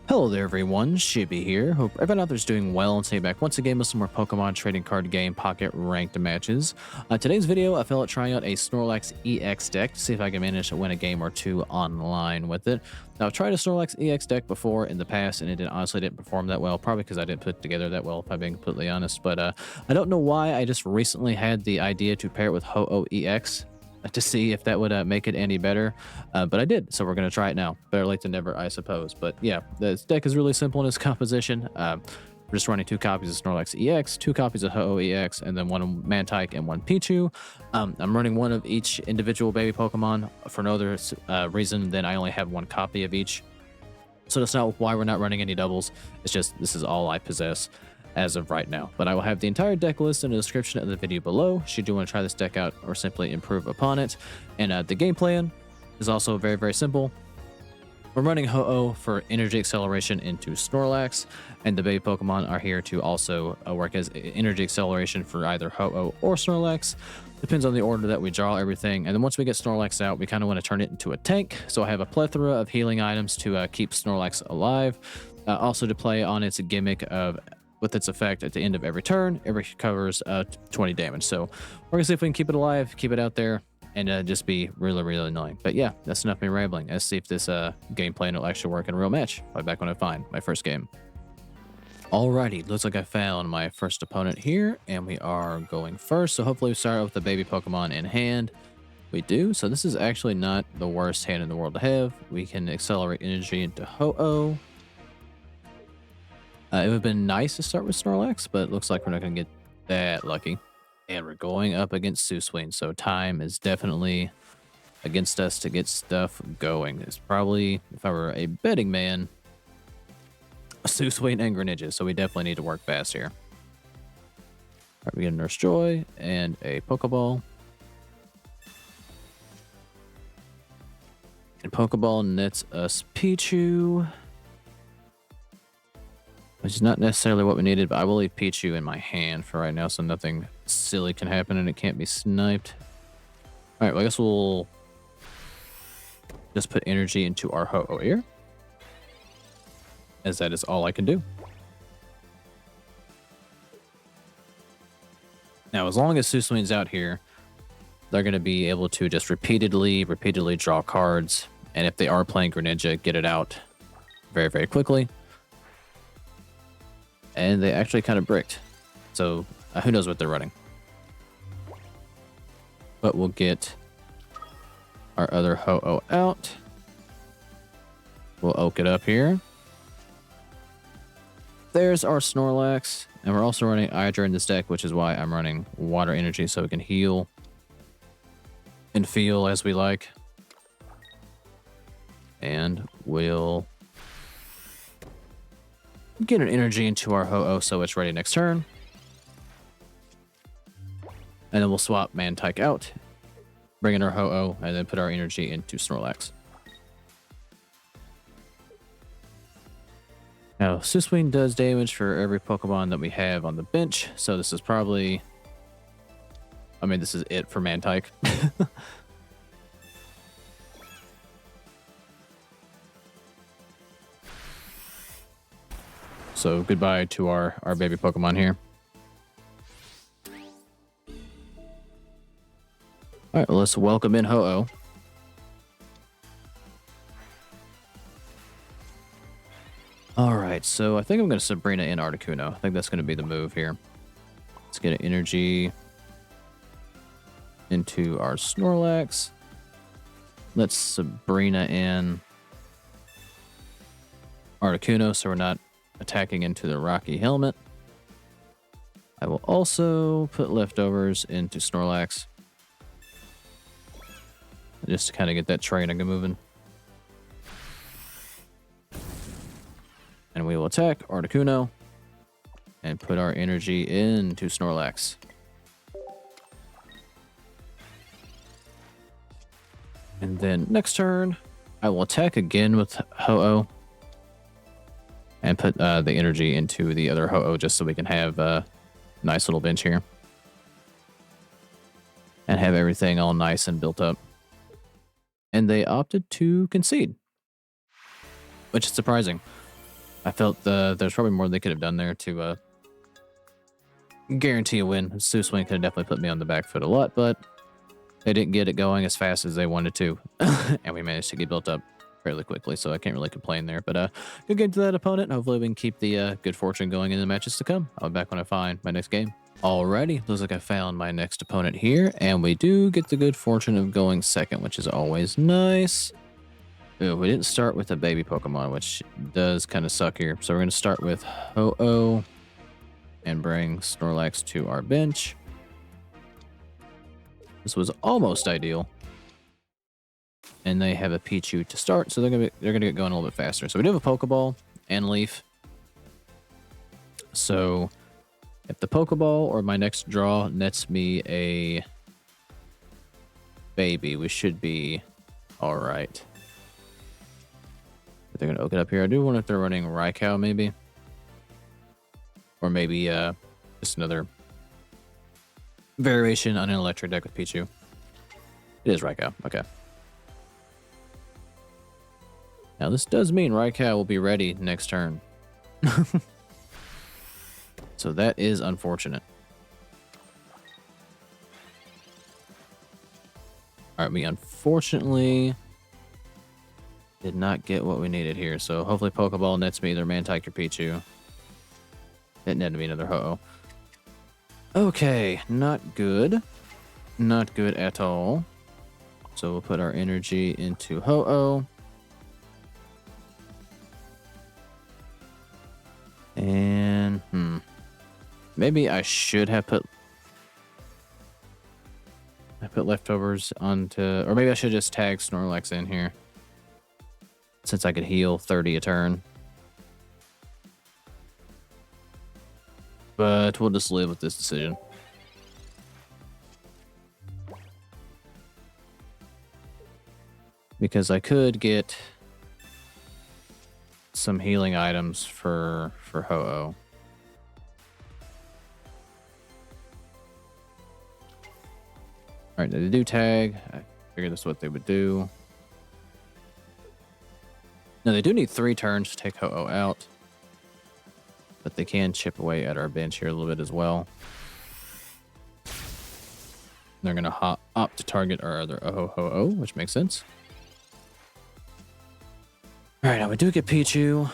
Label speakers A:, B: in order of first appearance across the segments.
A: Hello there everyone, Shibby here. Hope everyone out there's doing well and stay back once again with some more Pokemon trading card game Pocket ranked matches. Today's video, I felt like trying out a Snorlax EX deck to see if I can manage to win a game or two online with it. Now I've tried a Snorlax EX deck before in the past and it honestly didn't perform that well, probably because I didn't put it together that well if I'm being completely honest, but I don't know why I just recently had the idea to pair it with Ho-Oh EX to see if that would make it any better, but I did, so we're going to try it now. Better late than never, I suppose. But yeah, this deck is really simple in its composition. We're just running 2 copies of Snorlax EX, 2 copies of Ho-Oh EX, and then 1 Mantyke and 1 Pichu. I'm running 1 of each individual baby Pokemon for no other reason than I only have 1 copy of each. So that's not why we're not running any doubles. It's just this is all I possess as of right now. But I will have the entire deck list in the description of the video below should you want to try this deck out or simply improve upon it. And the game plan is also very, very simple. We're running Ho-Oh for energy acceleration into Snorlax, and the baby Pokemon are here to also work as energy acceleration for either Ho-Oh or Snorlax. Depends on the order that we draw everything. And then once we get Snorlax out, we kind of want to turn it into a tank. So I have a plethora of healing items to keep Snorlax alive. Also to play on its gimmick of with its effect at the end of every turn, it recovers 20 damage. So we're gonna see if we can keep it alive, keep it out there, and just be really, really annoying. But yeah, that's enough of me rambling. Let's see if this game plan will actually work in a real match. I'll be back when I find my first game. Alrighty, looks like I found my first opponent here, and we are going first. So hopefully we start out with the baby Pokemon in hand. We do, so this is actually not the worst hand in the world to have. We can accelerate energy into Ho-Oh. It would have been nice to start with Snorlax, but it looks like we're not going to get that lucky. And we're going up against Suswing, so time is definitely against us to get stuff going. It's probably, if I were a betting man, a Suswing and Greninja, so we definitely need to work fast here. Alright, we get a Nurse Joy and a Pokeball. And Pokeball nets us Pichu, which is not necessarily what we needed, but I will leave Pichu in my hand for right now so nothing silly can happen and it can't be sniped. Alright, well I guess we'll just put energy into our Ho-Oh here, as that is all I can do. Now, as long as Suswing's out here, they're going to be able to just repeatedly draw cards, and if they are playing Greninja, get it out very, very quickly. And they actually kind of bricked. So who knows what they're running. But we'll get our other Ho-Oh out. We'll oak it up here. There's our Snorlax. And we're also running Hydra in this deck, which is why I'm running water energy so we can heal and feel as we like. And we'll get an energy into our Ho-Oh so it's ready next turn. And then we'll swap Mantyke out, bring in our Ho-Oh, and then put our energy into Snorlax. Now, Suswing does damage for every Pokemon that we have on the bench, so this is probably... I mean, this is it for Mantyke. So goodbye to our baby Pokemon here. Alright, well, let's welcome in Ho-Oh. Alright, so I think I'm going to Sabrina in Articuno. I think that's going to be the move here. Let's get an energy into our Snorlax. Let's Sabrina in Articuno so we're not attacking into the Rocky Helmet. I will also put leftovers into Snorlax, just to kind of get that training moving. And we will attack Articuno and put our energy into Snorlax. And then next turn, I will attack again with Ho-Oh and put the energy into the other Ho-Oh just so we can have a nice little bench here. And have everything all nice and built up. And they opted to concede, which is surprising. I felt there's probably more they could have done there to guarantee a win. Sue Swing could have definitely put me on the back foot a lot, but they didn't get it going as fast as they wanted to. And we managed to get built up fairly quickly, so I can't really complain there. But good game to that opponent. Hopefully we can keep the good fortune going in the matches to come. I'll be back when I find my next game. Alrighty, looks like I found my next opponent here, and we do get the good fortune of going second, which is always nice. Ooh, we didn't start with a baby Pokemon, which does kind of suck here. So we're going to start with Ho-Oh and bring Snorlax to our bench. This was almost ideal. And they have a Pichu to start, so they're gonna get going a little bit faster. So we do have a Pokeball and Leaf. So if the Pokeball or my next draw nets me a baby, we should be all right. But they're gonna oak it up here. I do wonder if they're running Raikou maybe, or maybe just another variation on an electric deck with Pichu. It is Raikou. Okay. Now this does mean Raikou will be ready next turn. So that is unfortunate. Alright, we unfortunately did not get what we needed here. So hopefully Pokeball nets me either Mantyke or Pichu. It netted me another Ho-Oh. Okay, not good. Not good at all. So we'll put our energy into Ho-Oh. And, maybe I should have put leftovers onto, or maybe I should just tag Snorlax in here, since I could heal 30 a turn. But we'll just live with this decision. Because I could get some healing items for Ho-Oh. Alright, they do tag. I figured that's what they would do. Now they do need 3 turns to take Ho-Oh out. But they can chip away at our bench here a little bit as well. They're going to opt to target our other Ho-Oh, which makes sense. Alright, now we do get Pichu.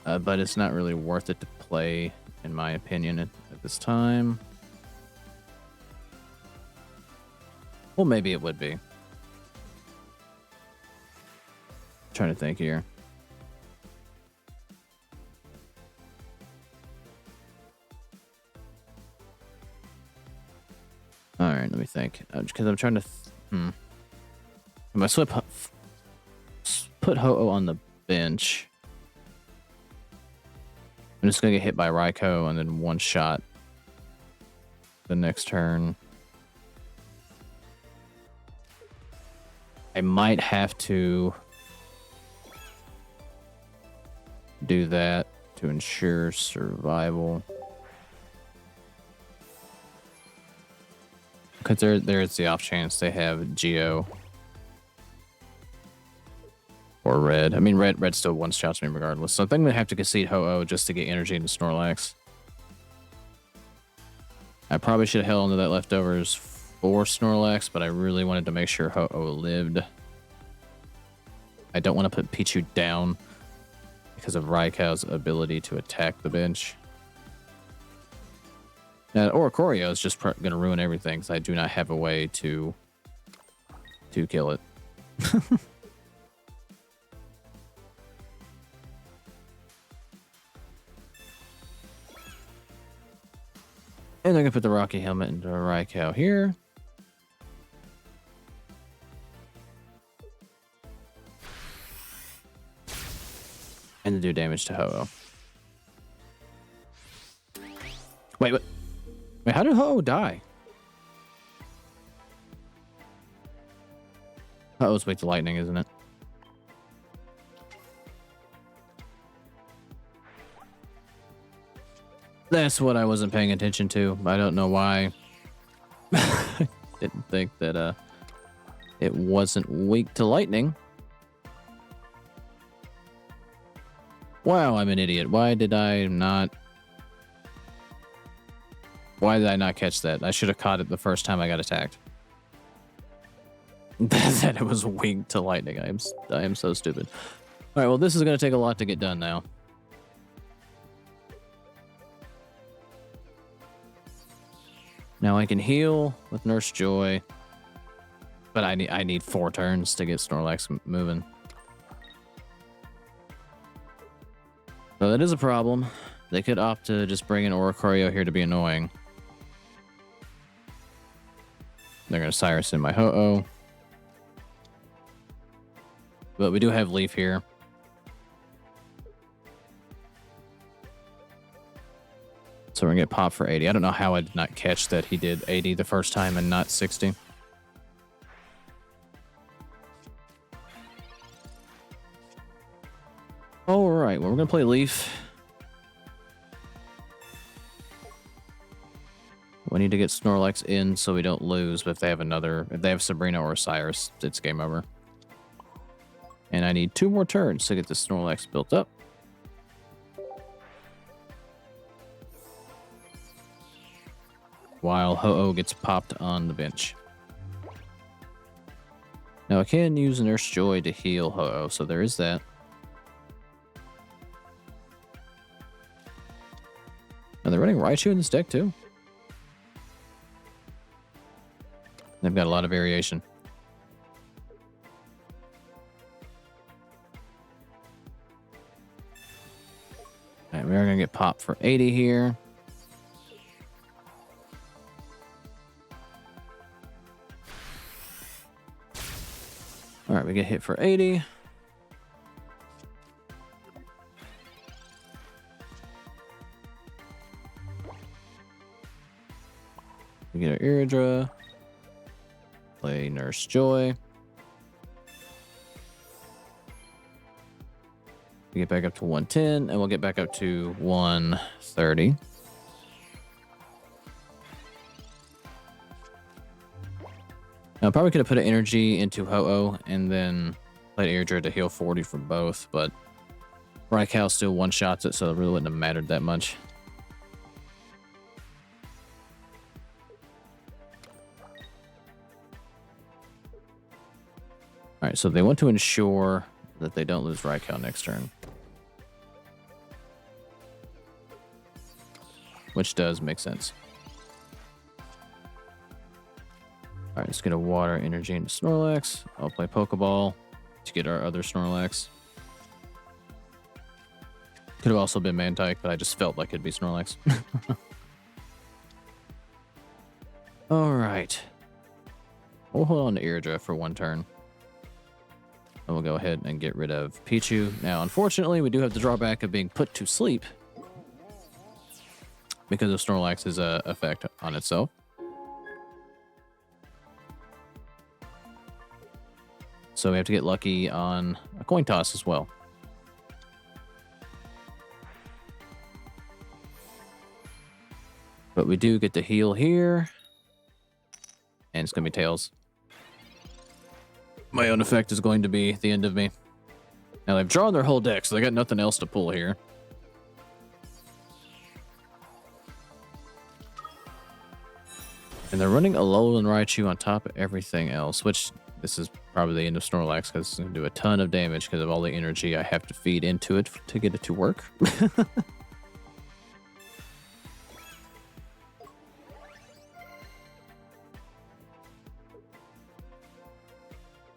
A: But it's not really worth it to play, in my opinion, at this time. Well, maybe it would be. Trying to think here. Alright, let me think. Because I'm trying to... I'm going to put Ho-Oh on the bench. I'm just going to get hit by Raikou and then one shot the next turn. I might have to do that to ensure survival. Because there's the off chance they have Geo or Red. I mean, Red still one-shots me regardless. So I think I'm going to have to concede Ho-Oh just to get energy into Snorlax. I probably should have held onto that leftovers for Snorlax, but I really wanted to make sure Ho-Oh lived. I don't want to put Pichu down because of Raikou's ability to attack the bench. Or Oricorio is just going to ruin everything because I do not have a way to kill it. And I'm going to put the Rocky Helmet into a Raikou here. And to do damage to Ho-Oh. Wait, what? Wait, how did Ho-Oh die? Ho-Oh's weak to lightning, isn't it? That's what I wasn't paying attention to. I don't know why. I didn't think that it wasn't weak to lightning. Wow, I'm an idiot. Why did I not catch that? I should have caught it the first time I got attacked. That it was weak to lightning. I am so stupid. All right, well, this is going to take a lot to get done now. Now I can heal with Nurse Joy, but I need 4 turns to get Snorlax moving. So that is a problem. They could opt to just bring in Oricorio here to be annoying. They're going to Cyrus in my Ho-Oh. But we do have Leaf here. So we're going to get Pop for 80. I don't know how I did not catch that he did 80 the first time and not 60. Alright, well, we're going to play Leaf. We need to get Snorlax in so we don't lose, but if they have Sabrina or Cyrus, it's game over. And I need 2 more turns to get the Snorlax built up. While Ho-Oh gets popped on the bench. Now I can use Nurse Joy to heal Ho-Oh, so there is that. And they're running Raichu in this deck too. They've got a lot of variation. Alright, we are going to get popped for 80 here. Alright, we get hit for 80. We get our Iridra. Play Nurse Joy. We get back up to 110, and we'll get back up to 130. Now, I probably could have put an energy into Ho-Oh and then played Iridra to heal 40 for both, but Raikou still one-shots it, so it really wouldn't have mattered that much. Alright, so they want to ensure that they don't lose Raikou next turn. Which does make sense. Alright, let's get a water energy into Snorlax. I'll play Pokeball to get our other Snorlax. Could have also been Mantyke, but I just felt like it'd be Snorlax. Alright. We'll hold on to Iridra for 1 turn. And we'll go ahead and get rid of Pichu. Now, unfortunately, we do have the drawback of being put to sleep because of Snorlax's effect on itself. So we have to get lucky on a coin toss as well. But we do get to heal here. And it's going to be Tails. My own effect is going to be the end of me. Now they've drawn their whole deck, so they got nothing else to pull here. And they're running Alolan Raichu on top of everything else, which this is probably the end of Snorlax because it's going to do a ton of damage because of all the energy I have to feed into it to get it to work.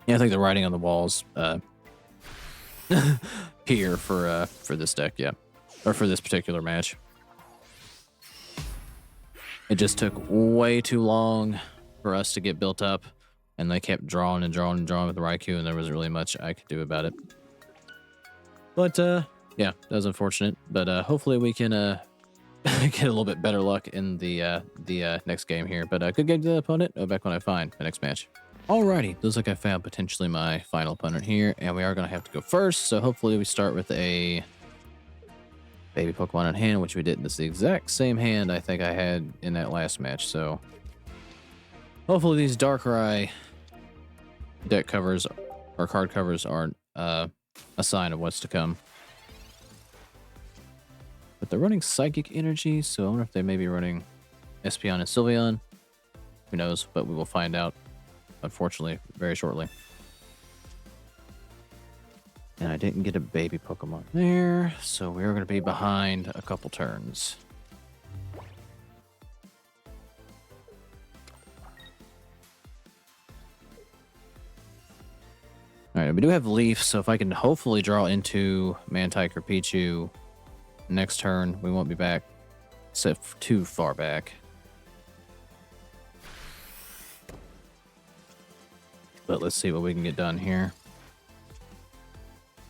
A: Yeah, I think the writing on the walls here for this deck, yeah, or for this particular match. It just took way too long for us to get built up, and they kept drawing and drawing and drawing with the Raikou, and there wasn't really much I could do about it. But yeah, that was unfortunate. But hopefully we can get a little bit better luck in the next game here. But good game to the opponent. Oh, back when I find the next match. Alrighty, looks like I found potentially my final opponent here, and we are going to have to go first. So hopefully we start with a baby Pokemon in hand, which we didn't. It's the exact same hand I think I had in that last match. So hopefully these Darkrai deck covers or card covers aren't a sign of what's to come. But they're running Psychic Energy, so I wonder if they may be running Espeon and Sylveon. Who knows, but we will find out, unfortunately, very shortly. And I didn't get a baby Pokemon there, so we're going to be behind a couple turns. Alright, we do have Leaf, so if I can hopefully draw into Mantyke or Pichu next turn, we won't be back set too far back. But let's see what we can get done here.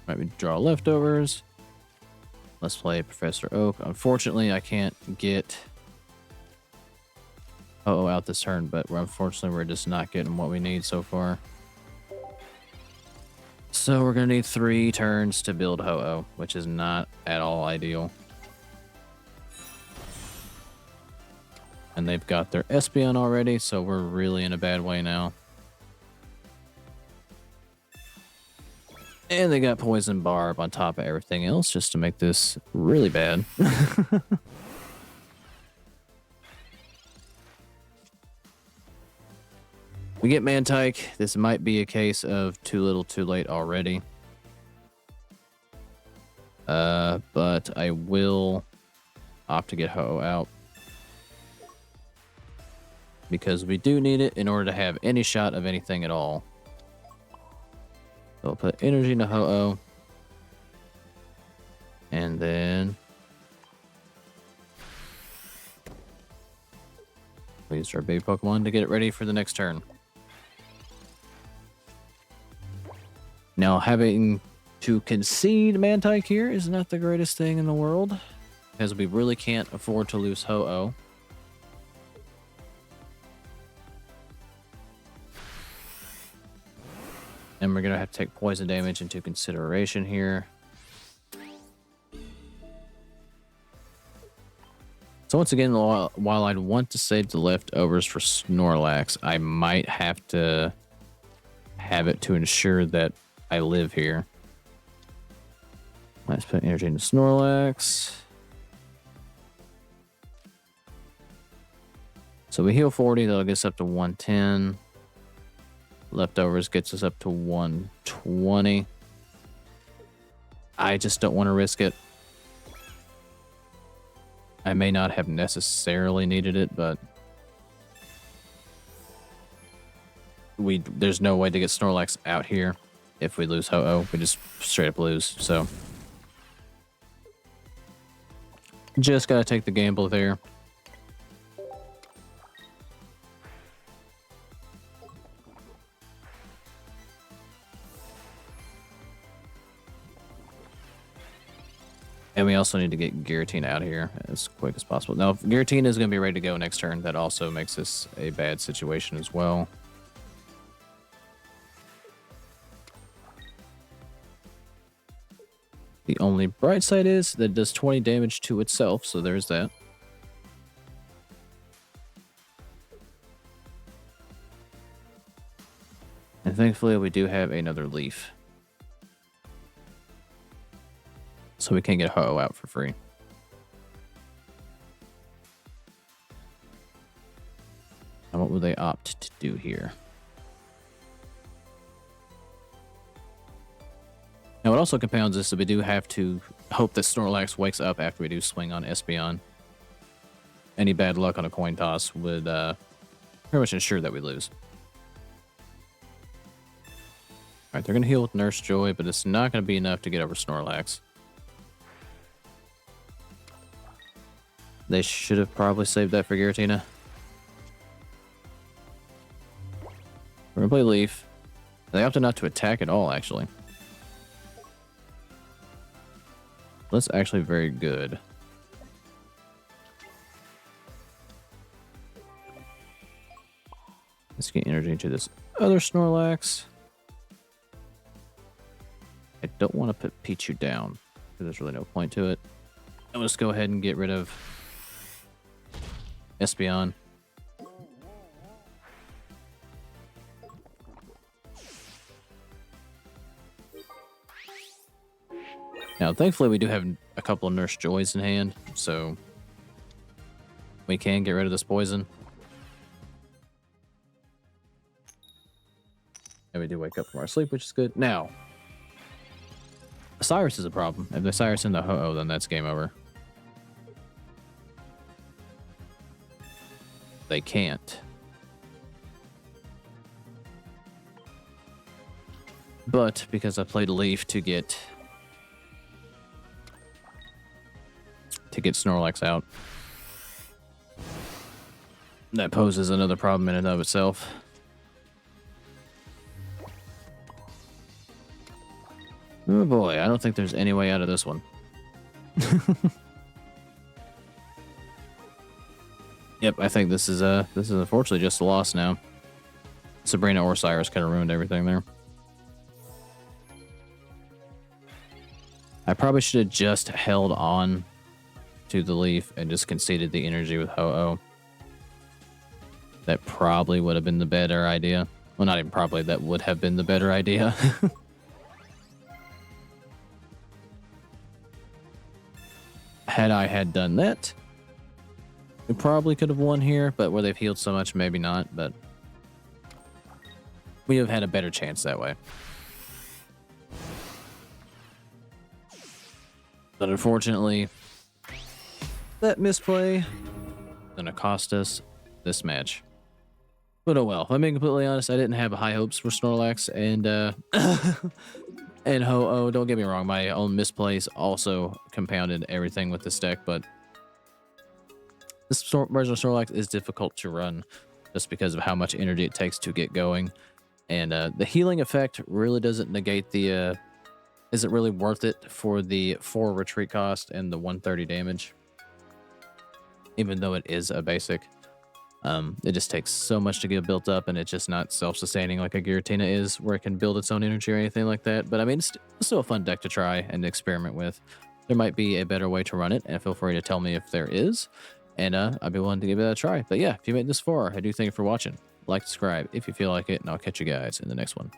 A: Might we draw leftovers. Let's play Professor Oak. Unfortunately, I can't get out this turn, but unfortunately we're just not getting what we need so far. So we're going to need 3 turns to build Ho-Oh, which is not at all ideal. And they've got their Espeon already, so we're really in a bad way now. And they got Poison Barb on top of everything else just to make this really bad. We get Mantyke. This might be a case of too little too late already. But I will opt to get Ho-Oh out. Because we do need it in order to have any shot of anything at all. So we'll put energy into Ho-Oh. And then we use our baby Pokemon to get it ready for the next turn. Now, having to concede Mantyke here is not the greatest thing in the world, because we really can't afford to lose Ho-Oh. And we're going to have to take poison damage into consideration here. So once again, while I'd want to save the leftovers for Snorlax, I might have to have it to ensure that I live here. Let's put energy into Snorlax. So we heal 40, that'll get us up to 110. Leftovers gets us up to 120. I just don't want to risk it. I may not have necessarily needed it, but there's no way to get Snorlax out here if we lose Ho-Oh. We just straight up lose, so just gotta take the gamble there. And we also need to get Giratina out of here as quick as possible. Now, if Giratina is going to be ready to go next turn, that also makes this a bad situation as well. The only bright side is that it does 20 damage to itself, so there's that. And thankfully, we do have another leaf. So we can get Ho-Oh out for free. And what will they opt to do here? Now, what also compounds this is we do have to hope that Snorlax wakes up after we do swing on Espeon. Any bad luck on a coin toss would pretty much ensure that we lose. Alright, they're going to heal with Nurse Joy, but it's not going to be enough to get over Snorlax. They should have probably saved that for Giratina. We're going to play Leaf. They opted not to attack at all, actually. That's actually very good. Let's get energy into this other Snorlax. I don't want to put Pichu down, because there's really no point to it. And let's go ahead and get rid of Espeon. Now, thankfully, we do have a couple of Nurse Joys in hand, so we can get rid of this poison. And we do wake up from our sleep, which is good. Now, Cyrus is a problem. If the Cyrus in the Ho-Oh, then that's game over. They can't. But because I played Leaf to get Snorlax out, that poses another problem in and of itself. Oh boy, I don't think there's any way out of this one. Yep, I think this is unfortunately just a loss now. Sabrina or Cyrus kind of ruined everything there. I probably should have just held on to the Leaf and just conceded the energy with Ho-Oh. That probably would have been the better idea. Well, not even probably, that would have been the better idea. Had I had done that, we probably could have won here, but where they've healed so much, maybe not, but we have had a better chance that way. But unfortunately, that misplay gonna cost us this match. But oh well. If I'm being completely honest, I didn't have high hopes for Snorlax and and Ho-Oh. Don't get me wrong, my own misplays also compounded everything with this deck, but this version of Snorlax is difficult to run just because of how much energy it takes to get going. And the healing effect really doesn't negate the isn't really worth it for the 4 retreat cost and the 130 damage. Even though it is a basic. It just takes so much to get built up, and it's just not self-sustaining like a Giratina is, where it can build its own energy or anything like that. But I mean, it's still a fun deck to try and experiment with. There might be a better way to run it, and feel free to tell me if there is. And I'd be willing to give it a try. But yeah, if you made this far, I do thank you for watching. Like, subscribe if you feel like it, and I'll catch you guys in the next one.